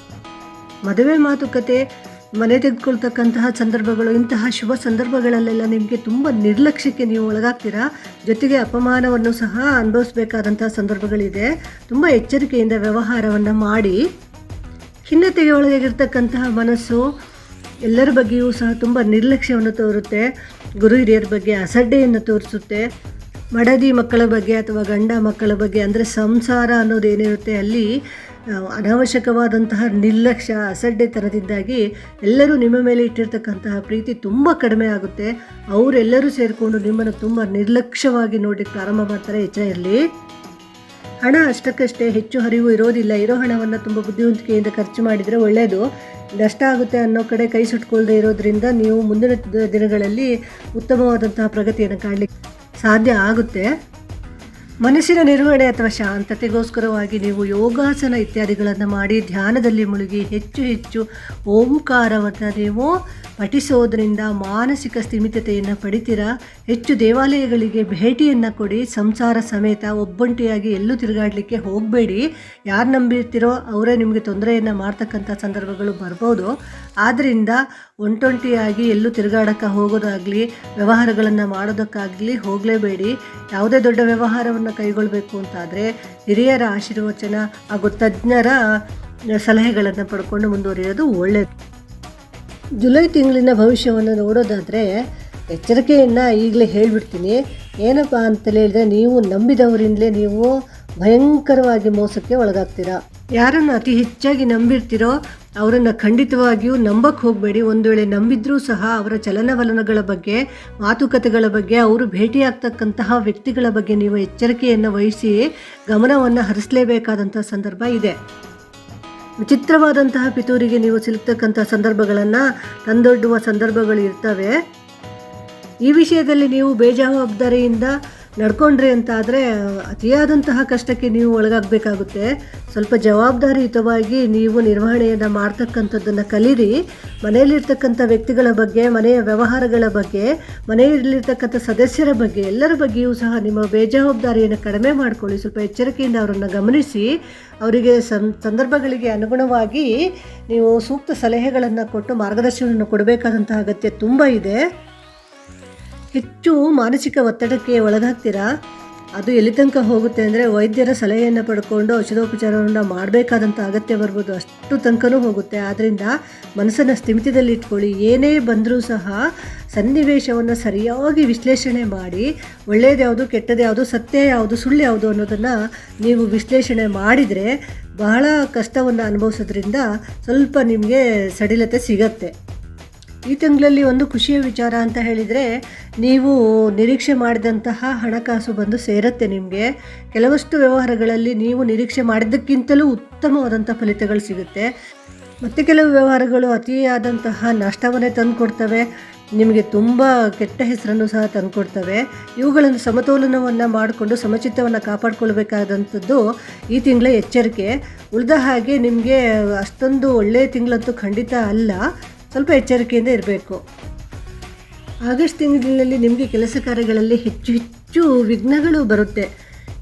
ಮದುವೆ ಮಾತುಕತೆ, ಮನೆ ತೆಗೆದುಕೊಳ್ತಕ್ಕಂತಹ ಸಂದರ್ಭಗಳು, ಇಂತಹ ಶುಭ ಸಂದರ್ಭಗಳಲ್ಲೆಲ್ಲ ನಿಮಗೆ ತುಂಬ ನಿರ್ಲಕ್ಷ್ಯಕ್ಕೆ ನೀವು ಒಳಗಾಗ್ತೀರಾ. ಜೊತೆಗೆ ಅಪಮಾನವನ್ನು ಸಹ ಅನುಭವಿಸಬೇಕಾದಂತಹ ಸಂದರ್ಭಗಳಿದೆ. ತುಂಬ ಎಚ್ಚರಿಕೆಯಿಂದ ವ್ಯವಹಾರವನ್ನು ಮಾಡಿ. ಖಿನ್ನತೆಗೆ ಒಳಗಿರ್ತಕ್ಕಂತಹ ಮನಸ್ಸು ಎಲ್ಲರ ಬಗ್ಗೆಯೂ ಸಹ ತುಂಬ ನಿರ್ಲಕ್ಷ್ಯವನ್ನು ತೋರುತ್ತೆ. ಗುರು ಹಿರಿಯರ ಬಗ್ಗೆ ಅಸಡ್ಡೆಯನ್ನು ತೋರಿಸುತ್ತೆ. ಮಡದಿ ಮಕ್ಕಳ ಬಗ್ಗೆ ಅಥವಾ ಗಂಡ ಮಕ್ಕಳ ಬಗ್ಗೆ, ಅಂದರೆ ಸಂಸಾರ ಅನ್ನೋದೇನಿರುತ್ತೆ ಅಲ್ಲಿ ಅನಾವಶ್ಯಕವಾದಂತಹ ನಿರ್ಲಕ್ಷ್ಯ, ಅಸಡ್ಡೆತನದಿಂದಾಗಿ ಎಲ್ಲರೂ ನಿಮ್ಮ ಮೇಲೆ ಇಟ್ಟಿರ್ತಕ್ಕಂತಹ ಪ್ರೀತಿ ತುಂಬ ಕಡಿಮೆ ಆಗುತ್ತೆ. ಅವರೆಲ್ಲರೂ ಸೇರಿಕೊಂಡು ನಿಮ್ಮನ್ನು ತುಂಬ ನಿರ್ಲಕ್ಷ್ಯವಾಗಿ ನೋಡಲಿಕ್ಕೆ ಪ್ರಾರಂಭ ಮಾಡ್ತಾರೆ. ಎಚ್ಚರ ಇರಲಿ. ಹಣ ಅಷ್ಟಕ್ಕಷ್ಟೇ ಹೆಚ್ಚು ಹರಿವು ಇರೋದಿಲ್ಲ. ಇರೋ ಹಣವನ್ನು ತುಂಬ ಬುದ್ಧಿವಂತಿಕೆಯಿಂದ ಖರ್ಚು ಮಾಡಿದರೆ ಒಳ್ಳೆಯದು. ನಷ್ಟ ಆಗುತ್ತೆ ಅನ್ನೋ ಕಡೆ ಕೈ ಸುಟ್ಕೊಳ್ಳದೆ ಇರೋದ್ರಿಂದ ನೀವು ಮುಂದಿನ ದಿನಗಳಲ್ಲಿ ಉತ್ತಮವಾದಂತಹ ಪ್ರಗತಿಯನ್ನು ಕಾಣಲಿಕ್ಕೆ ಸಾಧ್ಯ ಆಗುತ್ತೆ. ಮನಸ್ಸಿನ ನಿರ್ವಹಣೆ ಅಥವಾ ಶಾಂತತೆಗೋಸ್ಕರವಾಗಿ ನೀವು ಯೋಗಾಸನ ಇತ್ಯಾದಿಗಳನ್ನು ಮಾಡಿ ಧ್ಯಾನದಲ್ಲಿ ಮುಳುಗಿ ಹೆಚ್ಚು ಓಂಕಾರವನ್ನು ನೀವು ಪಠಿಸೋದ್ರಿಂದ ಮಾನಸಿಕ ಸ್ಥಿಮಿತತೆಯನ್ನು ಪಡಿತೀರಾ. ಹೆಚ್ಚು ದೇವಾಲಯಗಳಿಗೆ ಭೇಟಿಯನ್ನು ಕೊಡಿ. ಸಂಸಾರ ಸಮೇತ ಒಬ್ಬಂಟಿಯಾಗಿ ಎಲ್ಲೂ ತಿರುಗಾಡಲಿಕ್ಕೆ ಹೋಗಬೇಡಿ. ಯಾರು ನಂಬಿರ್ತೀರೋ ಅವರೇ ನಿಮಗೆ ತೊಂದರೆಯನ್ನು ಮಾಡ್ತಕ್ಕಂಥ ಸಂದರ್ಭಗಳು ಬರ್ಬೋದು. ಆದ್ದರಿಂದ ಒಂಟೊಂಟಿಯಾಗಿ ಎಲ್ಲೂ ತಿರುಗಾಡೋಕ್ಕೆ ಹೋಗೋದಾಗಲಿ, ವ್ಯವಹಾರಗಳನ್ನು ಮಾಡೋದಕ್ಕಾಗಲಿ ಹೋಗಲೇಬೇಡಿ. ಯಾವುದೇ ದೊಡ್ಡ ವ್ಯವಹಾರವನ್ನು ಕೈಗೊಳ್ಳಬೇಕು ಅಂತಾದರೆ ಹಿರಿಯರ ಆಶೀರ್ವಚನ ಹಾಗೂ ತಜ್ಞರ ಸಲಹೆಗಳನ್ನು ಪಡ್ಕೊಂಡು ಮುಂದುವರಿಯೋದು ಒಳ್ಳೆಯದು. ಜುಲೈ ತಿಂಗಳಿನ ಭವಿಷ್ಯವನ್ನು ನೋಡೋದಾದರೆ ಎಚ್ಚರಿಕೆಯನ್ನು ಈಗಲೇ ಹೇಳಿಬಿಡ್ತೀನಿ. ಏನಪ್ಪ ಅಂತೇಳಿದರೆ, ನೀವು ನಂಬಿದವರಿಂದಲೇ ನೀವು ಭಯಂಕರವಾಗಿ ಮೋಸಕ್ಕೆ ಒಳಗಾಗ್ತೀರಾ. ಯಾರನ್ನು ಅತಿ ಹೆಚ್ಚಾಗಿ ನಂಬಿರ್ತೀರೋ ಅವರನ್ನು ಖಂಡಿತವಾಗಿಯೂ ನಂಬಕ್ಕೆ ಹೋಗಬೇಡಿ. ಒಂದು ವೇಳೆ ನಂಬಿದ್ರೂ ಸಹ ಅವರ ಚಲನವಲನಗಳ ಬಗ್ಗೆ, ಮಾತುಕತೆಗಳ ಬಗ್ಗೆ, ಅವರು ಭೇಟಿಯಾಗ್ತಕ್ಕಂತಹ ವ್ಯಕ್ತಿಗಳ ಬಗ್ಗೆ ನೀವು ಎಚ್ಚರಿಕೆಯನ್ನು ವಹಿಸಿ ಗಮನವನ್ನು ಹರಿಸಲೇಬೇಕಾದಂಥ ಸಂದರ್ಭ ಇದೆ. ವಿಚಿತ್ರವಾದಂತಹ ಪಿತೂರಿಗೆ ನೀವು ಸಿಲುಕ್ತಕ್ಕಂಥ ಸಂದರ್ಭಗಳನ್ನು ತಂದೊಡ್ಡುವ ಸಂದರ್ಭಗಳು ಇರ್ತವೆ. ಈ ವಿಷಯದಲ್ಲಿ ನೀವು ಬೇಜವಾಬ್ದಾರಿಯಿಂದ ನಡ್ಕೊಂಡ್ರಿ ಅಂತಾದರೆ ಅತಿಯಾದಂತಹ ಕಷ್ಟಕ್ಕೆ ನೀವು ಒಳಗಾಗಬೇಕಾಗುತ್ತೆ. ಸ್ವಲ್ಪ ಜವಾಬ್ದಾರಿಯುತವಾಗಿ ನೀವು ನಿರ್ವಹಣೆಯನ್ನು ಮಾಡ್ತಕ್ಕಂಥದ್ದನ್ನು ಕಲೀರಿ. ಮನೆಯಲ್ಲಿರ್ತಕ್ಕಂಥ ವ್ಯಕ್ತಿಗಳ ಬಗ್ಗೆ, ಮನೆಯ ವ್ಯವಹಾರಗಳ ಬಗ್ಗೆ, ಮನೆಯಲ್ಲಿರ್ತಕ್ಕಂಥ ಸದಸ್ಯರ ಬಗ್ಗೆ, ಎಲ್ಲರ ಬಗ್ಗೆಯೂ ಸಹ ನಿಮ್ಮ ಬೇಜವಾಬ್ದಾರಿಯನ್ನು ಕಡಿಮೆ ಮಾಡಿಕೊಳ್ಳಿ. ಸ್ವಲ್ಪ ಎಚ್ಚರಿಕೆಯಿಂದ ಅವರನ್ನು ಗಮನಿಸಿ ಅವರಿಗೆ ಸಂದರ್ಭಗಳಿಗೆ ಅನುಗುಣವಾಗಿ ನೀವು ಸೂಕ್ತ ಸಲಹೆಗಳನ್ನು ಕೊಟ್ಟು ಮಾರ್ಗದರ್ಶನವನ್ನು ಕೊಡಬೇಕಾದಂತಹ ಅಗತ್ಯ ತುಂಬ ಇದೆ. ಹೆಚ್ಚು ಮಾನಸಿಕ ಒತ್ತಡಕ್ಕೆ ಒಳಗಾಗ್ತೀರಾ. ಅದು ಎಲ್ಲಿ ತನಕ ಹೋಗುತ್ತೆ ಅಂದರೆ ವೈದ್ಯರ ಸಲಹೆಯನ್ನು ಪಡ್ಕೊಂಡು ಔಷಧೋಪಚಾರವನ್ನು ಮಾಡಬೇಕಾದಂಥ ಅಗತ್ಯ ಬರ್ಬೋದು, ಅಷ್ಟು ತನಕನೂ ಹೋಗುತ್ತೆ. ಆದ್ದರಿಂದ ಮನಸ್ಸನ್ನು ಸ್ಥಿಮಿತದಲ್ಲಿ ಇಟ್ಕೊಳ್ಳಿ. ಏನೇ ಬಂದರೂ ಸಹ ಸನ್ನಿವೇಶವನ್ನು ಸರಿಯಾಗಿ ವಿಶ್ಲೇಷಣೆ ಮಾಡಿ ಒಳ್ಳೆಯದು ಯಾವುದು, ಕೆಟ್ಟದ್ದು ಯಾವುದು, ಸತ್ಯ ಯಾವುದು, ಸುಳ್ಳು ಯಾವುದು ಅನ್ನೋದನ್ನು ನೀವು ವಿಶ್ಲೇಷಣೆ ಮಾಡಿದರೆ ಬಹಳ ಕಷ್ಟವನ್ನು ಅನುಭವಿಸೋದ್ರಿಂದ ಸ್ವಲ್ಪ ನಿಮಗೆ ಸಡಿಲತೆ ಸಿಗತ್ತೆ. ಈ ತಿಂಗಳಲ್ಲಿ ಒಂದು ಖುಷಿಯ ವಿಚಾರ ಅಂತ ಹೇಳಿದರೆ, ನೀವು ನಿರೀಕ್ಷೆ ಮಾಡಿದಂತಹ ಹಣಕಾಸು ಬಂದು ಸೇರುತ್ತೆ ನಿಮಗೆ. ಕೆಲವಷ್ಟು ವ್ಯವಹಾರಗಳಲ್ಲಿ ನೀವು ನಿರೀಕ್ಷೆ ಮಾಡಿದ್ದಕ್ಕಿಂತಲೂ ಉತ್ತಮವಾದಂಥ ಫಲಿತಗಳು ಸಿಗುತ್ತೆ. ಮತ್ತು ಕೆಲವು ವ್ಯವಹಾರಗಳು ಅತಿಯಾದಂತಹ ನಷ್ಟವನ್ನೇ ತಂದುಕೊಡ್ತವೆ, ನಿಮಗೆ ತುಂಬ ಕೆಟ್ಟ ಹೆಸರನ್ನು ಸಹ ತಂದುಕೊಡ್ತವೆ. ಇವುಗಳನ್ನು ಸಮತೋಲನವನ್ನು ಮಾಡಿಕೊಂಡು ಸಮಚಿತ್ತವನ್ನು ಕಾಪಾಡಿಕೊಳ್ಬೇಕಾದಂಥದ್ದು ಈ ತಿಂಗಳ ಎಚ್ಚರಿಕೆ. ಉಳಿದ ಹಾಗೆ ನಿಮಗೆ ಅಷ್ಟೊಂದು ಒಳ್ಳೆಯ ತಿಂಗಳಂತೂ ಖಂಡಿತ ಅಲ್ಲ. ಸ್ವಲ್ಪ ಎಚ್ಚರಿಕೆಯಿಂದ ಇರಬೇಕು. ಆಗಸ್ಟ್ ತಿಂಗಳಿನಲ್ಲಿ ನಿಮಗೆ ಕೆಲಸ ಕಾರ್ಯಗಳಲ್ಲಿ ಹೆಚ್ಚು ವಿಘ್ನಗಳು ಬರುತ್ತೆ.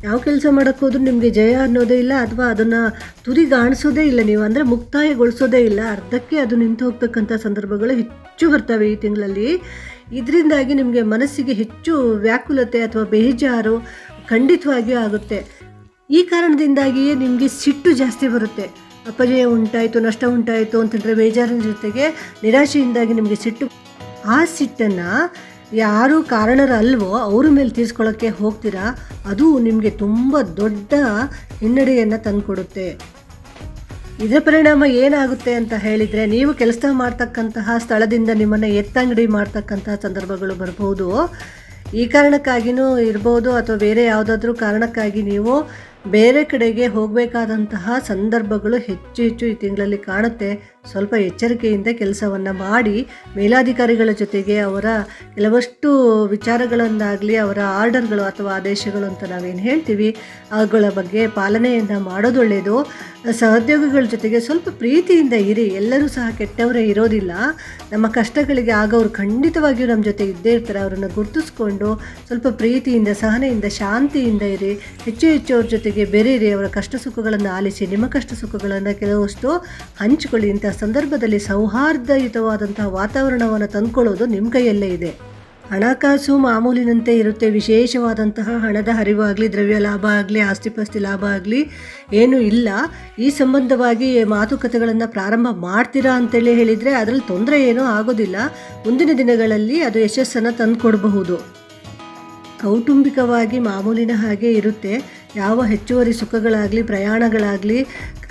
ಯಾವ ಕೆಲಸ ಮಾಡೋಕ್ಕೋದ್ರೂ ನಿಮಗೆ ಜಯ ಅನ್ನೋದೇ ಇಲ್ಲ, ಅಥವಾ ಅದನ್ನು ತುದಿಗಾಣಿಸೋದೇ ಇಲ್ಲ, ನೀವು ಅಂದರೆ ಮುಕ್ತಾಯಗೊಳಿಸೋದೇ ಇಲ್ಲ. ಅರ್ಧಕ್ಕೆ ಅದು ನಿಂತು ಹೋಗ್ತಕ್ಕಂಥ ಸಂದರ್ಭಗಳು ಹೆಚ್ಚು ಬರ್ತವೆ ಈ ತಿಂಗಳಲ್ಲಿ. ಇದರಿಂದಾಗಿ ನಿಮಗೆ ಮನಸ್ಸಿಗೆ ಹೆಚ್ಚು ವ್ಯಾಕುಲತೆ ಅಥವಾ ಬೇಜಾರು ಖಂಡಿತವಾಗಿಯೂ ಆಗುತ್ತೆ. ಈ ಕಾರಣದಿಂದಾಗಿಯೇ ನಿಮಗೆ ಸಿಟ್ಟು ಜಾಸ್ತಿ ಬರುತ್ತೆ. ಅಪಜಯ ಉಂಟಾಯಿತು, ನಷ್ಟ ಉಂಟಾಯಿತು ಅಂತಂದರೆ ಬೇಜಾರಿನ ಜೊತೆಗೆ ನಿರಾಶೆಯಿಂದಾಗಿ ನಿಮಗೆ ಸಿಟ್ಟು. ಆ ಸಿಟ್ಟನ್ನು ಯಾರು ಕಾರಣರಲ್ವೋ ಅವ್ರ ಮೇಲೆ ತೀರಿಸ್ಕೊಳ್ಳೋಕ್ಕೆ ಹೋಗ್ತೀರಾ, ಅದು ನಿಮಗೆ ತುಂಬ ದೊಡ್ಡ ಹಿನ್ನಡೆಯನ್ನು ತಂದುಕೊಡುತ್ತೆ. ಇದರ ಪರಿಣಾಮ ಏನಾಗುತ್ತೆ ಅಂತ ಹೇಳಿದರೆ, ನೀವು ಕೆಲಸ ಮಾಡ್ತಕ್ಕಂತಹ ಸ್ಥಳದಿಂದ ನಿಮ್ಮನ್ನು ಎತ್ತಂಗಡಿ ಮಾಡ್ತಕ್ಕಂತಹ ಸಂದರ್ಭಗಳು ಬರ್ಬೋದು. ಈ ಕಾರಣಕ್ಕಾಗಿಯೂ ಇರ್ಬೋದು, ಅಥವಾ ಬೇರೆ ಯಾವುದಾದ್ರೂ ಕಾರಣಕ್ಕಾಗಿ ನೀವು ಬೇರೆ ಕಡೆಗೆ ಹೋಗಬೇಕಾದಂತಹ ಸಂದರ್ಭಗಳು ಹೆಚ್ಚು ಈ ತಿಂಗಳಲ್ಲಿ ಕಾಣುತ್ತೆ. ಸ್ವಲ್ಪ ಎಚ್ಚರಿಕೆಯಿಂದ ಕೆಲಸವನ್ನು ಮಾಡಿ ಮೇಲಾಧಿಕಾರಿಗಳ ಜೊತೆಗೆ ಅವರ ಕೆಲವಷ್ಟು ವಿಚಾರಗಳನ್ನಾಗಲಿ, ಅವರ ಆರ್ಡರ್ಗಳು ಅಥವಾ ಆದೇಶಗಳು ಅಂತ ನಾವೇನು ಹೇಳ್ತೀವಿ ಅವುಗಳ ಬಗ್ಗೆ ಪಾಲನೆಯನ್ನು ಮಾಡೋದು ಒಳ್ಳೆಯದು. ಸಹೋದ್ಯೋಗಿಗಳ ಜೊತೆಗೆ ಸ್ವಲ್ಪ ಪ್ರೀತಿಯಿಂದ ಇರಿ. ಎಲ್ಲರೂ ಸಹ ಕೆಟ್ಟವರೇ ಇರೋದಿಲ್ಲ. ನಮ್ಮ ಕಷ್ಟಗಳಿಗೆ ಆಗೋರು ಖಂಡಿತವಾಗಿಯೂ ನಮ್ಮ ಜೊತೆ ಇದ್ದೇ ಇರ್ತಾರೆ. ಅವರನ್ನು ಗುರುತಿಸ್ಕೊಂಡು ಸ್ವಲ್ಪ ಪ್ರೀತಿಯಿಂದ, ಸಹನೆಯಿಂದ, ಶಾಂತಿಯಿಂದ ಇರಿ. ಹೆಚ್ಚು ಅವ್ರ ಜೊತೆಗೆ ಬೆರೀರಿ. ಅವರ ಕಷ್ಟ ಸುಖಗಳನ್ನು ಆಲಿಸಿ, ನಿಮ್ಮ ಕಷ್ಟ ಸುಖಗಳನ್ನು ಕೆಲವಷ್ಟು ಹಂಚಿಕೊಳ್ಳಿ. ಇಂಥ ಸಂದರ್ಭದಲ್ಲಿ ಸೌಹಾರ್ದಯುತವಾದಂತಹ ವಾತಾವರಣವನ್ನು ತಂದುಕೊಳ್ಳೋದು ನಿಮ್ಮ ಕೈಯಲ್ಲೇ ಇದೆ. ಹಣಕಾಸು ಮಾಮೂಲಿನಂತೆ ಇರುತ್ತೆ. ವಿಶೇಷವಾದಂತಹ ಹಣದ ಹರಿವಾಗಲಿ, ದ್ರವ್ಯ ಲಾಭ ಆಗಲಿ, ಆಸ್ತಿಪಾಸ್ತಿ ಲಾಭ ಆಗಲಿ ಏನೂ ಇಲ್ಲ. ಈ ಸಂಬಂಧವಾಗಿ ಮಾತುಕತೆಗಳನ್ನು ಪ್ರಾರಂಭ ಮಾಡ್ತೀರಾ ಅಂತೇಳಿ ಹೇಳಿದರೆ ಅದರಲ್ಲಿ ತೊಂದರೆ ಏನೂ ಆಗೋದಿಲ್ಲ. ಮುಂದಿನ ದಿನಗಳಲ್ಲಿ ಅದು ಯಶಸ್ಸನ್ನು ತಂದುಕೊಡಬಹುದು. ಕೌಟುಂಬಿಕವಾಗಿ ಮಾಮೂಲಿನ ಹಾಗೆ ಇರುತ್ತೆ. ಯಾವ ಹೆಚ್ಚುವರಿ ಸುಖಗಳಾಗಲಿ, ಪ್ರಯಾಣಗಳಾಗಲಿ,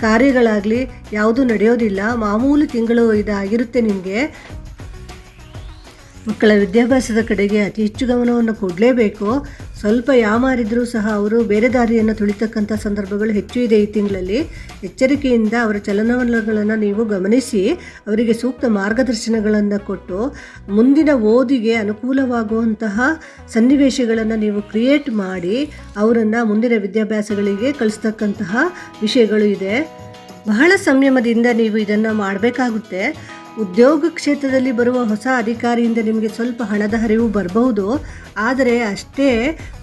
ಕಾರ್ಯಗಳಾಗಲಿ ಯಾವುದೂ ನಡೆಯೋದಿಲ್ಲ. ಮಾಮೂಲಿ ತಿಂಗಳು ಇದಾಗಿರುತ್ತೆ ನಿಮಗೆ. ಮಕ್ಕಳ ವಿದ್ಯಾಭ್ಯಾಸದ ಕಡೆಗೆ ಅತಿ ಹೆಚ್ಚು ಗಮನವನ್ನು ಕೊಡಲೇಬೇಕು. ಸ್ವಲ್ಪ ಯಾಮಾರಿದ್ರೂ ಸಹ ಅವರು ಬೇರೆ ದಾರಿಯನ್ನು ತುಳಿತಕ್ಕಂಥ ಸಂದರ್ಭಗಳು ಹೆಚ್ಚು ಇದೆ ಈ ತಿಂಗಳಲ್ಲಿ. ಎಚ್ಚರಿಕೆಯಿಂದ ಅವರ ಚಲನವಲನಗಳನ್ನು ನೀವು ಗಮನಿಸಿ ಅವರಿಗೆ ಸೂಕ್ತ ಮಾರ್ಗದರ್ಶನಗಳನ್ನು ಕೊಟ್ಟು ಮುಂದಿನ ಓದಿಗೆ ಅನುಕೂಲವಾಗುವಂತಹ ಸನ್ನಿವೇಶಗಳನ್ನು ನೀವು ಕ್ರಿಯೇಟ್ ಮಾಡಿ ಅವರನ್ನು ಮುಂದಿನ ವಿದ್ಯಾಭ್ಯಾಸಗಳಿಗೆ ಕಳಿಸ್ತಕ್ಕಂತಹ ವಿಷಯಗಳು ಇದೆ. ಬಹಳ ಸಂಯಮದಿಂದ ನೀವು ಇದನ್ನು ಮಾಡಬೇಕಾಗುತ್ತೆ. ಉದ್ಯೋಗ ಕ್ಷೇತ್ರದಲ್ಲಿ ಬರುವ ಹೊಸ ಅಧಿಕಾರಿಯಿಂದ ನಿಮಗೆ ಸ್ವಲ್ಪ ಹಣದ ಹರಿವು ಬರಬಹುದು, ಆದರೆ ಅಷ್ಟೇ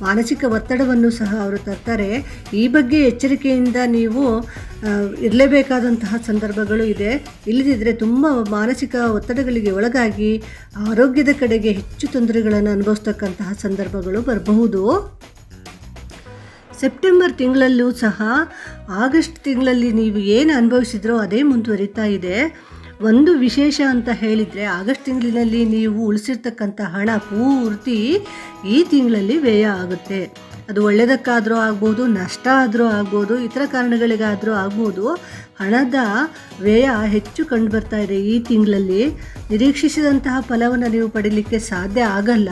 ಮಾನಸಿಕ ಒತ್ತಡವನ್ನು ಸಹ ಅವರು ತರ್ತಾರೆ. ಈ ಬಗ್ಗೆ ಎಚ್ಚರಿಕೆಯಿಂದ ನೀವು ಇರಲೇಬೇಕಾದಂತಹ ಸಂದರ್ಭಗಳು ಇದೆ. ಇಲ್ಲದಿದ್ದರೆ ತುಂಬ ಮಾನಸಿಕ ಒತ್ತಡಗಳಿಗೆ ಒಳಗಾಗಿ ಆರೋಗ್ಯದ ಕಡೆಗೆ ಹೆಚ್ಚು ತೊಂದರೆಗಳನ್ನು ಅನುಭವಿಸ್ತಕ್ಕಂತಹ ಸಂದರ್ಭಗಳು ಬರಬಹುದು. ಸೆಪ್ಟೆಂಬರ್ ತಿಂಗಳಲ್ಲೂ ಸಹ ಆಗಸ್ಟ್ ತಿಂಗಳಲ್ಲಿ ನೀವು ಏನು ಅನುಭವಿಸಿದ್ರೋ ಅದೇ ಮುಂದುವರಿತಾ ಇದೆ. ಒಂದು ವಿಶೇಷ ಅಂತ ಹೇಳಿದರೆ ಆಗಸ್ಟ್ ತಿಂಗಳಿನಲ್ಲಿ ನೀವು ಉಳಿಸಿರ್ತಕ್ಕಂಥ ಹಣ ಪೂರ್ತಿ ಈ ತಿಂಗಳಲ್ಲಿ ವ್ಯಯ ಆಗುತ್ತೆ. ಅದು ಒಳ್ಳೆಯದಕ್ಕಾದರೂ ಆಗ್ಬೋದು, ನಷ್ಟ ಆದರೂ ಆಗ್ಬೋದು, ಇತರ ಕಾರಣಗಳಿಗಾದರೂ ಆಗ್ಬೋದು. ಹಣದ ವ್ಯಯ ಹೆಚ್ಚು ಕಂಡುಬರ್ತಾ ಇದೆ ಈ ತಿಂಗಳಲ್ಲಿ. ನಿರೀಕ್ಷಿಸಿದಂತಹ ಫಲವನ್ನು ನೀವು ಪಡೀಲಿಕ್ಕೆ ಸಾಧ್ಯ ಆಗಲ್ಲ.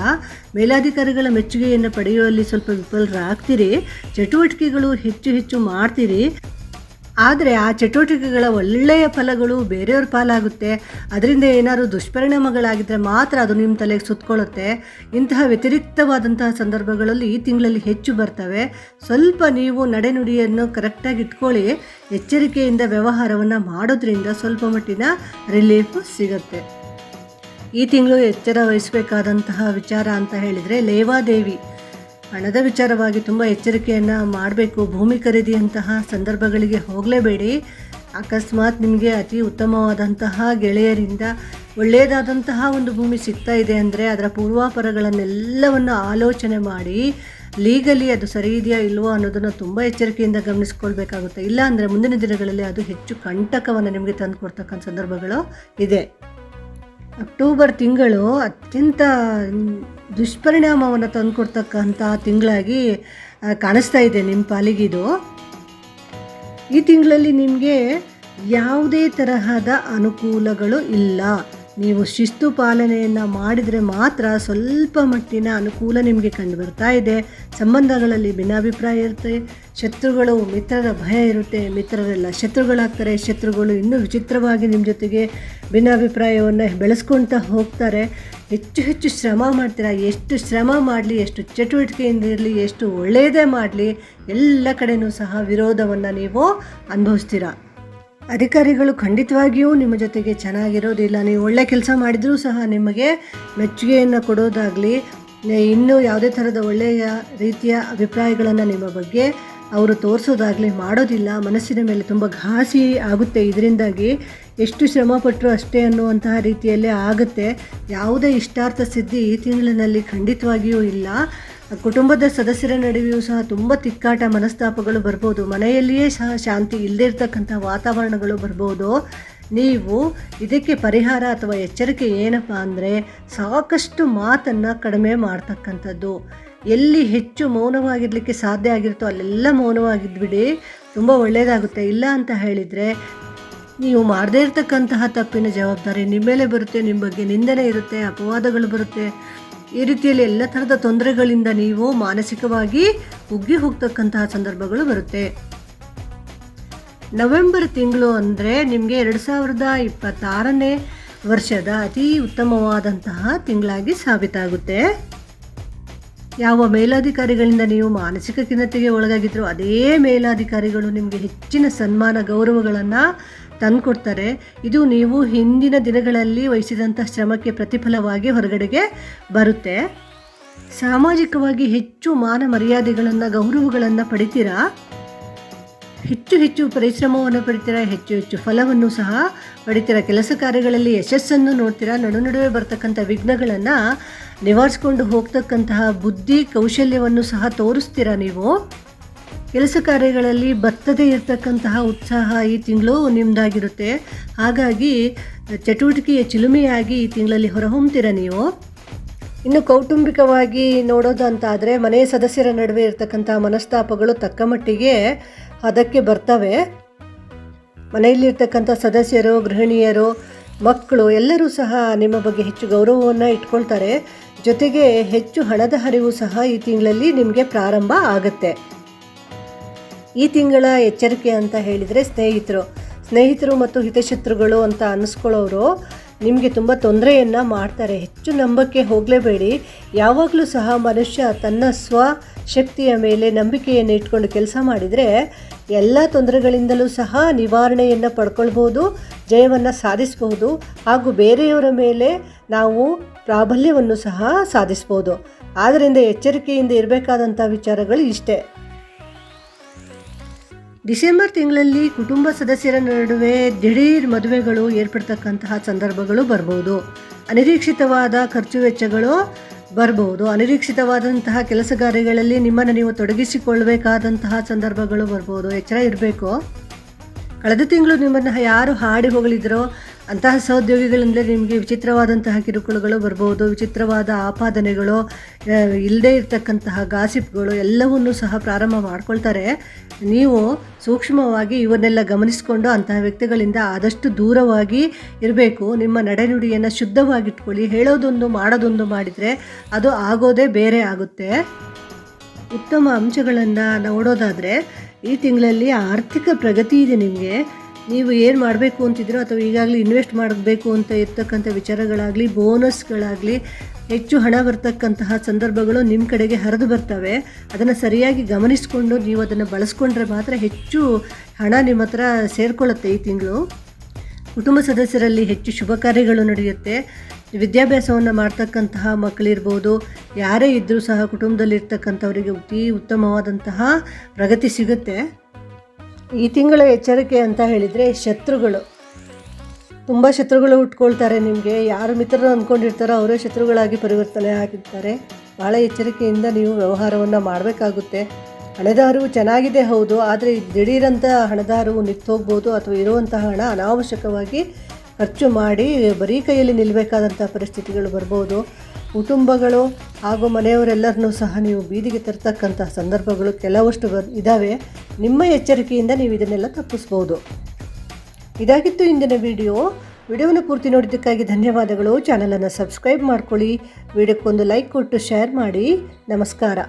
ಮೇಲಾಧಿಕಾರಿಗಳ ಮೆಚ್ಚುಗೆಯನ್ನು ಪಡೆಯುವಲ್ಲಿ ಸ್ವಲ್ಪ ವಿಫಲರಾಗ್ತೀರಿ. ಚಟುವಟಿಕೆಗಳು ಹೆಚ್ಚು ಮಾಡ್ತೀರಿ. ಆದರೆ ಆ ಚಟುವಟಿಕೆಗಳ ಒಳ್ಳೆಯ ಫಲಗಳು ಬೇರೆಯವ್ರ ಪಾಲಾಗುತ್ತೆ. ಅದರಿಂದ ಏನಾದರೂ ದುಷ್ಪರಿಣಾಮಗಳಾಗಿದ್ದರೆ ಮಾತ್ರ ಅದು ನಿಮ್ಮ ತಲೆಗೆ ಸುತ್ತಕೊಳ್ಳುತ್ತೆ. ಇಂತಹ ವ್ಯತಿರಿಕ್ತವಾದಂತಹ ಸಂದರ್ಭಗಳಲ್ಲಿ ಈ ತಿಂಗಳಲ್ಲಿ ಹೆಚ್ಚು ಬರ್ತವೆ. ಸ್ವಲ್ಪ ನೀವು ನಡೆನುಡಿಯನ್ನು ಕರೆಕ್ಟಾಗಿ ಇಟ್ಕೊಳ್ಳಿ. ಎಚ್ಚರಿಕೆಯಿಂದ ವ್ಯವಹಾರವನ್ನು ಮಾಡೋದ್ರಿಂದ ಸ್ವಲ್ಪ ಮಟ್ಟಿನ ರಿಲೀಫ್ ಸಿಗುತ್ತೆ. ಈ ತಿಂಗಳು ಎಚ್ಚರ ವಹಿಸಬೇಕಾದಂತಹ ವಿಚಾರ ಅಂತ ಹೇಳಿದರೆ ಲೇವಾದೇವಿ, ಹಣದ ವಿಚಾರವಾಗಿ ತುಂಬ ಎಚ್ಚರಿಕೆಯನ್ನು ಮಾಡಬೇಕು. ಭೂಮಿ ಖರೀದಿಯಂತಹ ಸಂದರ್ಭಗಳಿಗೆ ಹೋಗಲೇಬೇಡಿ. ಅಕಸ್ಮಾತ್ ನಿಮಗೆ ಅತಿ ಉತ್ತಮವಾದಂತಹ ಗೆಳೆಯರಿಂದ ಒಳ್ಳೆಯದಾದಂತಹ ಒಂದು ಭೂಮಿ ಸಿಗ್ತಾ ಇದೆ ಅಂದರೆ ಅದರ ಪೂರ್ವಾಪರಗಳನ್ನೆಲ್ಲವನ್ನು ಆಲೋಚನೆ ಮಾಡಿ ಲೀಗಲಿ ಅದು ಸರಿ ಇದೆಯಾ ಇಲ್ವೋ ಅನ್ನೋದನ್ನು ತುಂಬ ಎಚ್ಚರಿಕೆಯಿಂದ ಗಮನಿಸ್ಕೊಳ್ಬೇಕಾಗುತ್ತೆ. ಇಲ್ಲ ಅಂದರೆ ಮುಂದಿನ ದಿನಗಳಲ್ಲಿ ಅದು ಹೆಚ್ಚು ಕಂಟಕವನ್ನು ನಿಮಗೆ ತಂದು ಕೊಡ್ತಕ್ಕಂಥ ಸಂದರ್ಭಗಳು ಇದೆ. ಅಕ್ಟೋಬರ್ ತಿಂಗಳು ಅತ್ಯಂತ ದುಷ್ಪರಿಣಾಮವನ್ನು ತಂದುಕೊಡ್ತಕ್ಕಂಥ ತಿಂಗಳಾಗಿ ಕಾಣಿಸ್ತಾ ಇದೆ ನಿಮ್ಮ ಪಾಲಿಗಿದು. ಈ ತಿಂಗಳಲ್ಲಿ ನಿಮಗೆ ಯಾವುದೇ ತರಹದ ಅನುಕೂಲಗಳು ಇಲ್ಲ. ನೀವು ಶಿಸ್ತು ಪಾಲನೆಯನ್ನು ಮಾಡಿದರೆ ಮಾತ್ರ ಸ್ವಲ್ಪ ಮಟ್ಟಿನ ಅನುಕೂಲ ನಿಮಗೆ ಕಂಡು ಬರ್ತಾ ಇದೆ. ಸಂಬಂಧಗಳಲ್ಲಿ ಭಿನ್ನಾಭಿಪ್ರಾಯ ಇರುತ್ತೆ. ಶತ್ರುಗಳು ಮಿತ್ರರ ಭಯ ಇರುತ್ತೆ. ಮಿತ್ರರೆಲ್ಲ ಶತ್ರುಗಳಾಗ್ತಾರೆ. ಶತ್ರುಗಳು ಇನ್ನೂ ವಿಚಿತ್ರವಾಗಿ ನಿಮ್ಮ ಜೊತೆಗೆ ಭಿನ್ನಾಭಿಪ್ರಾಯವನ್ನು ಬೆಳೆಸ್ಕೊಳ್ತಾ ಹೋಗ್ತಾರೆ. ಹೆಚ್ಚು ಶ್ರಮ ಮಾಡ್ತೀರಾ. ಎಷ್ಟು ಶ್ರಮ ಮಾಡಲಿ, ಎಷ್ಟು ಚಟುವಟಿಕೆಯಿಂದ ಇರಲಿ, ಎಷ್ಟು ಒಳ್ಳೆಯದೇ ಮಾಡಲಿ, ಎಲ್ಲ ಕಡೆಯೂ ಸಹ ವಿರೋಧವನ್ನು ನೀವು ಅನುಭವಿಸ್ತೀರಾ. ಅಧಿಕಾರಿಗಳು ಖಂಡಿತವಾಗಿಯೂ ನಿಮ್ಮ ಜೊತೆಗೆ ಚೆನ್ನಾಗಿರೋದಿಲ್ಲ. ನೀವು ಒಳ್ಳೆ ಕೆಲಸ ಮಾಡಿದರೂ ಸಹ ನಿಮಗೆ ಮೆಚ್ಚುಗೆಯನ್ನು ಕೊಡೋದಾಗಲಿ, ಇನ್ನೂ ಯಾವುದೇ ಥರದ ಒಳ್ಳೆಯ ರೀತಿಯ ಅಭಿಪ್ರಾಯಗಳನ್ನು ನಿಮ್ಮ ಬಗ್ಗೆ ಅವರು ತೋರಿಸೋದಾಗಲಿ ಮಾಡೋದಿಲ್ಲ. ಮನಸ್ಸಿನ ಮೇಲೆ ತುಂಬ ಘಾಸಿ ಆಗುತ್ತೆ. ಇದರಿಂದಾಗಿ ಎಷ್ಟು ಶ್ರಮಪಟ್ಟರು ಅಷ್ಟೇ ಅನ್ನುವಂತಹ ರೀತಿಯಲ್ಲೇ ಆಗುತ್ತೆ. ಯಾವುದೇ ಇಷ್ಟಾರ್ಥ ಸಿದ್ಧಿ ಈ ತಿಂಗಳಿನಲ್ಲಿ ಖಂಡಿತವಾಗಿಯೂ ಇಲ್ಲ. ಕುಟುಂಬದ ಸದಸ್ಯರ ನಡುವೆಯೂ ಸಹ ತುಂಬ ತಿಕ್ಕಾಟ ಮನಸ್ತಾಪಗಳು ಬರ್ಬೋದು. ಮನೆಯಲ್ಲಿಯೇ ಸಹ ಶಾಂತಿ ಇಲ್ಲದೇ ಇರತಕ್ಕಂಥ ವಾತಾವರಣಗಳು ಬರ್ಬೋದು. ನೀವು ಇದಕ್ಕೆ ಪರಿಹಾರ ಅಥವಾ ಎಚ್ಚರಿಕೆ ಏನಪ್ಪ ಅಂದರೆ ಸಾಕಷ್ಟು ಮಾತನ್ನು ಕಡಿಮೆ ಮಾಡ್ತಕ್ಕಂಥದ್ದು. ಎಲ್ಲಿ ಹೆಚ್ಚು ಮೌನವಾಗಿರಲಿಕ್ಕೆ ಸಾಧ್ಯ ಆಗಿರುತ್ತೋ ಅಲ್ಲೆಲ್ಲ ಮೌನವಾಗಿದ್ಬಿಡಿ, ತುಂಬ ಒಳ್ಳೆಯದಾಗುತ್ತೆ. ಇಲ್ಲ ಅಂತ ಹೇಳಿದರೆ ನೀವು ಮಾಡದೇ ಇರತಕ್ಕಂತಹ ತಪ್ಪಿನ ಜವಾಬ್ದಾರಿ ನಿಮ್ಮ ಮೇಲೆ ಬರುತ್ತೆ. ನಿಮ್ಮ ಬಗ್ಗೆ ನಿಂದನೆ ಇರುತ್ತೆ, ಅಪವಾದಗಳು ಬರುತ್ತೆ. ಈ ರೀತಿಯಲ್ಲಿ ಎಲ್ಲ ಥರದ ತೊಂದರೆಗಳಿಂದ ನೀವು ಮಾನಸಿಕವಾಗಿ ಉಗ್ಗಿ ಹೋಗ್ತಕ್ಕಂತಹ ಸಂದರ್ಭಗಳು ಬರುತ್ತೆ. ನವೆಂಬರ್ ತಿಂಗಳು ಅಂದರೆ ನಿಮಗೆ 2026ನೇ ವರ್ಷದ ಅತಿ ಉತ್ತಮವಾದಂತಹ ತಿಂಗಳಾಗಿ ಸಾಬೀತಾಗುತ್ತೆ. ಯಾವ ಮೇಲಾಧಿಕಾರಿಗಳಿಂದ ನೀವು ಮಾನಸಿಕ ಖಿನ್ನತೆಗೆ ಒಳಗಾಗಿದ್ರು ಅದೇ ಮೇಲಾಧಿಕಾರಿಗಳು ನಿಮಗೆ ಹೆಚ್ಚಿನ ಸನ್ಮಾನ ಗೌರವಗಳನ್ನು ತಂದುಕೊಡ್ತಾರೆ. ಇದು ನೀವು ಹಿಂದಿನ ದಿನಗಳಲ್ಲಿ ವಹಿಸಿದಂಥ ಶ್ರಮಕ್ಕೆ ಪ್ರತಿಫಲವಾಗಿ ಹೊರಗಡೆಗೆ ಬರುತ್ತೆ. ಸಾಮಾಜಿಕವಾಗಿ ಹೆಚ್ಚು ಮಾನ ಮರ್ಯಾದೆಗಳನ್ನು ಗೌರವಗಳನ್ನು ಪಡಿತೀರಾ. ಹೆಚ್ಚು ಪರಿಶ್ರಮವನ್ನು ಪಡಿತೀರಾ. ಹೆಚ್ಚು ಫಲವನ್ನು ಸಹ ಪಡಿತೀರಾ. ಕೆಲಸ ಕಾರ್ಯಗಳಲ್ಲಿ ಯಶಸ್ಸನ್ನು ನೋಡ್ತೀರಾ. ನಡುವೆ ಬರ್ತಕ್ಕಂಥ ವಿಘ್ನಗಳನ್ನು ನಿವಾರಿಸ್ಕೊಂಡು ಹೋಗ್ತಕ್ಕಂತಹ ಬುದ್ಧಿ ಕೌಶಲ್ಯವನ್ನು ಸಹ ತೋರಿಸ್ತೀರಾ. ನೀವು ಕೆಲಸ ಕಾರ್ಯಗಳಲ್ಲಿ ಬತ್ತದೇ ಇರತಕ್ಕಂತಹ ಉತ್ಸಾಹ ಈ ತಿಂಗಳು ನಿಮ್ಮದಾಗಿರುತ್ತೆ. ಹಾಗಾಗಿ ಚಟುವಟಿಕೆಯ ಚಿಲುಮೆಯಾಗಿ ಈ ತಿಂಗಳಲ್ಲಿ ಹೊರಹೊಮ್ತೀರಾ ನೀವು. ಇನ್ನು ಕೌಟುಂಬಿಕವಾಗಿ ನೋಡೋದು ಅಂತ ಆದರೆ ಮನೆಯ ಸದಸ್ಯರ ನಡುವೆ ಇರತಕ್ಕಂಥ ಮನಸ್ತಾಪಗಳು ತಕ್ಕ ಮಟ್ಟಿಗೆ ಅದಕ್ಕೆ ಬರ್ತವೆ. ಮನೆಯಲ್ಲಿರ್ತಕ್ಕಂಥ ಸದಸ್ಯರು, ಗೃಹಿಣಿಯರು, ಮಕ್ಕಳು ಎಲ್ಲರೂ ಸಹ ನಿಮ್ಮ ಬಗ್ಗೆ ಹೆಚ್ಚು ಗೌರವವನ್ನು ಇಟ್ಕೊಳ್ತಾರೆ. ಜೊತೆಗೆ ಹೆಚ್ಚು ಹಣದ ಹರಿವು ಸಹ ಈ ತಿಂಗಳಲ್ಲಿ ನಿಮಗೆ ಪ್ರಾರಂಭ ಆಗುತ್ತೆ. ಈ ತಿಂಗಳ ಎಚ್ಚರಿಕೆ ಅಂತ ಹೇಳಿದರೆ ಸ್ನೇಹಿತರು ಮತ್ತು ಹಿತಶತ್ರುಗಳು ಅಂತ ಅನ್ನಿಸ್ಕೊಳ್ಳೋರು ನಿಮಗೆ ತುಂಬ ತೊಂದರೆಯನ್ನು ಮಾಡ್ತಾರೆ. ಹೆಚ್ಚು ನಂಬಕ್ಕೆ ಹೋಗಲೇಬೇಡಿ. ಯಾವಾಗಲೂ ಸಹ ಮನುಷ್ಯ ತನ್ನ ಸ್ವಶಕ್ತಿಯ ಮೇಲೆ ನಂಬಿಕೆಯನ್ನು ಇಟ್ಕೊಂಡು ಕೆಲಸ ಮಾಡಿದರೆ ಎಲ್ಲ ತೊಂದರೆಗಳಿಂದಲೂ ಸಹ ನಿವಾರಣೆಯನ್ನು ಪಡ್ಕೊಳ್ಬೋದು, ಜಯವನ್ನು ಸಾಧಿಸ್ಬೋದು. ಹಾಗೂ ಬೇರೆಯವರ ಮೇಲೆ ನಾವು ಪ್ರಾಬಲ್ಯವನ್ನು ಸಹ ಸಾಧಿಸ್ಬೋದು. ಆದ್ದರಿಂದ ಎಚ್ಚರಿಕೆಯಿಂದ ಇರಬೇಕಾದಂಥ ವಿಚಾರಗಳು ಇಷ್ಟೇ. ಡಿಸೆಂಬರ್ ತಿಂಗಳಲ್ಲಿ ಕುಟುಂಬ ಸದಸ್ಯರ ನಡುವೆ ದಿಢೀರ್ ಮದುವೆಗಳು ಏರ್ಪಡ್ತಕ್ಕಂತಹ ಸಂದರ್ಭಗಳು ಬರ್ಬೋದು. ಅನಿರೀಕ್ಷಿತವಾದ ಖರ್ಚು ವೆಚ್ಚಗಳು ಬರ್ಬೋದು. ಅನಿರೀಕ್ಷಿತವಾದಂತಹ ಕೆಲಸ ಕಾರ್ಯಗಳಲ್ಲಿ ನಿಮ್ಮನ್ನು ನೀವು ತೊಡಗಿಸಿಕೊಳ್ಳಬೇಕಾದಂತಹ ಸಂದರ್ಭಗಳು ಬರ್ಬೋದು. ಎಚ್ಚರ ಇರಬೇಕು. ಕಳೆದ ತಿಂಗಳು ನಿಮ್ಮನ್ನು ಯಾರು ಹಾಡಿ ಹೊಗಳಿದ್ರೋ ಅಂತಹ ಸಹೋದ್ಯೋಗಿಗಳಿಂದಲೇ ನಿಮಗೆ ವಿಚಿತ್ರವಾದಂತಹ ಕಿರುಕುಳಗಳು ಬರ್ಬೋದು, ವಿಚಿತ್ರವಾದ ಆಪಾದನೆಗಳು, ಇಲ್ಲದೇ ಇರತಕ್ಕಂತಹ ಗಾಸಿಪ್ಗಳು ಎಲ್ಲವನ್ನೂ ಸಹ ಪ್ರಾರಂಭ ಮಾಡ್ಕೊಳ್ತಾರೆ. ನೀವು ಸೂಕ್ಷ್ಮವಾಗಿ ಇವನ್ನೆಲ್ಲ ಗಮನಿಸಿಕೊಂಡು ಅಂತಹ ವ್ಯಕ್ತಿಗಳಿಂದ ಆದಷ್ಟು ದೂರವಾಗಿ ಇರಬೇಕು. ನಿಮ್ಮ ನಡೆನುಡಿಯನ್ನು ಶುದ್ಧವಾಗಿಟ್ಕೊಳ್ಳಿ. ಹೇಳೋದೊಂದು ಮಾಡೋದೊಂದು ಮಾಡಿದರೆ ಅದು ಆಗೋದೇ ಬೇರೆ ಆಗುತ್ತೆ. ಉತ್ತಮ ಅಂಶಗಳನ್ನು ನೋಡೋದಾದರೆ ಈ ತಿಂಗಳಲ್ಲಿ ಆರ್ಥಿಕ ಪ್ರಗತಿ ಇದೆ ನಿಮಗೆ. ನೀವು ಏನು ಮಾಡಬೇಕು ಅಂತಿದ್ದೀರೋ ಅಥವಾ ಈಗಾಗಲೇ ಇನ್ವೆಸ್ಟ್ ಮಾಡಬೇಕು ಅಂತ ಇರ್ತಕ್ಕಂಥ ವಿಚಾರಗಳಾಗಲಿ, ಬೋನಸ್ಗಳಾಗಲಿ, ಹೆಚ್ಚು ಹಣ ಬರ್ತಕ್ಕಂತಹ ಸಂದರ್ಭಗಳು ನಿಮ್ಮ ಕಡೆಗೆ ಹರಿದು ಬರ್ತವೆ. ಅದನ್ನು ಸರಿಯಾಗಿ ಗಮನಿಸಿಕೊಂಡು ನೀವು ಅದನ್ನು ಬಳಸ್ಕೊಂಡ್ರೆ ಮಾತ್ರ ಹೆಚ್ಚು ಹಣ ನಿಮ್ಮ ಹತ್ರ ಸೇರಿಕೊಳ್ಳುತ್ತೆ ಈ ತಿಂಗಳು. ಕುಟುಂಬ ಸದಸ್ಯರಲ್ಲಿ ಹೆಚ್ಚು ಶುಭ ಕಾರ್ಯಗಳು ನಡೆಯುತ್ತೆ. ವಿದ್ಯಾಭ್ಯಾಸವನ್ನು ಮಾಡ್ತಕ್ಕಂತಹ ಮಕ್ಕಳಿರ್ಬೋದು, ಯಾರೇ ಇದ್ದರೂ ಸಹ ಕುಟುಂಬದಲ್ಲಿರ್ತಕ್ಕಂಥವರಿಗೆ ಅತಿ ಉತ್ತಮವಾದಂತಹ ಪ್ರಗತಿ ಸಿಗುತ್ತೆ. ಈ ತಿಂಗಳ ಎಚ್ಚರಿಕೆ ಅಂತ ಹೇಳಿದರೆ ತುಂಬ ಶತ್ರುಗಳು ಉಟ್ಕೊಳ್ತಾರೆ ನಿಮಗೆ. ಯಾರು ಮಿತ್ರರು ಅಂದ್ಕೊಂಡಿರ್ತಾರೋ ಅವರೇ ಶತ್ರುಗಳಾಗಿ ಪರಿವರ್ತನೆ ಆಗಿರ್ತಾರೆ. ಭಾಳ ಎಚ್ಚರಿಕೆಯಿಂದ ನೀವು ವ್ಯವಹಾರವನ್ನು ಮಾಡಬೇಕಾಗುತ್ತೆ. ಹಣದ ಚೆನ್ನಾಗಿದೆ ಹೌದು, ಆದರೆ ದಿಢೀರಂಥ ಹಣದ ಹರಿವು ನಿಂತೋಗ್ಬೋದು ಅಥವಾ ಇರುವಂತಹ ಹಣ ಅನಾವಶ್ಯಕವಾಗಿ ಖರ್ಚು ಮಾಡಿ ಬರೀ ಕೈಯಲ್ಲಿ ನಿಲ್ಲಬೇಕಾದಂಥ ಪರಿಸ್ಥಿತಿಗಳು ಬರ್ಬೋದು. ಕುಟುಂಬಗಳು ಹಾಗೂ ಮನೆಯವರೆಲ್ಲರನ್ನೂ ಸಹ ನೀವು ಬೀದಿಗೆ ತರ್ತಕ್ಕಂಥ ಸಂದರ್ಭಗಳು ಕೆಲವಷ್ಟು ಇದ್ದಾವೆ. ನಿಮ್ಮ ಎಚ್ಚರಿಕೆಯಿಂದ ನೀವು ಇದನ್ನೆಲ್ಲ ತಪ್ಪಿಸ್ಬೋದು. ಇದಾಗಿತ್ತು ಇಂದಿನ ವಿಡಿಯೋವನ್ನು ಪೂರ್ತಿ ನೋಡಿದ್ದಕ್ಕಾಗಿ ಧನ್ಯವಾದಗಳು. ಚಾನಲನ್ನು ಸಬ್ಸ್ಕ್ರೈಬ್ ಮಾಡ್ಕೊಳ್ಳಿ. ವಿಡಿಯೋಕ್ಕೊಂದು ಲೈಕ್ ಕೊಟ್ಟು ಶೇರ್ ಮಾಡಿ. ನಮಸ್ಕಾರ.